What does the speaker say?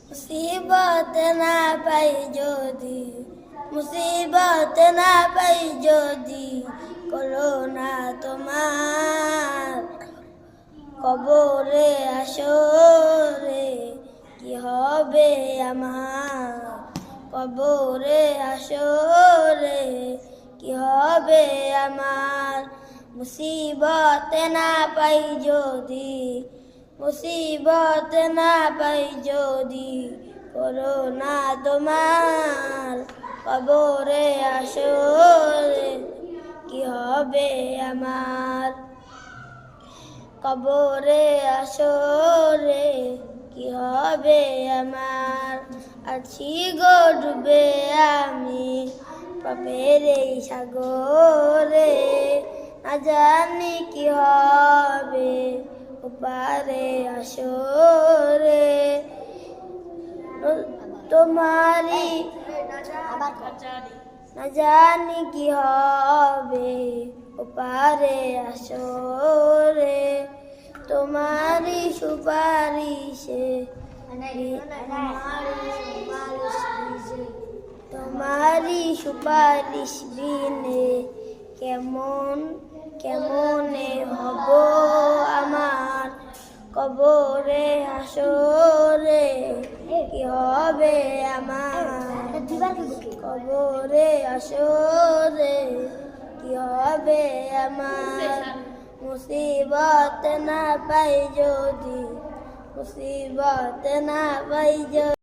মুসিবত না পাই যদি, মুসিবত না পাই যদি, করোনা তোমার কবরে আসরে কি হবে আমার, কবরে আসরে কি হবে আমার। মুসিবত না পাই যদি, মুসিবত না পাই যদি, করোনা তোমার কবরে আসরে কি হবে আমার, কবরে আসরে কি হবে আমার। আছি গো ডুবে আমি পাপের এই সাগরে, না জানি কি হবে ওপারে আসরে। তোমারি না জানি কি হবে ওপারে আসরে, তোমারি সুপারিশে, তোমারি সুপারিশ বিনে কেমন কেমনে হব আমার, কবরে আসরে কি হবে আমার, কবরে আসরে কি হবে আমার। মুসিবত না পাই যদি, মুসিবত না পাই যদি।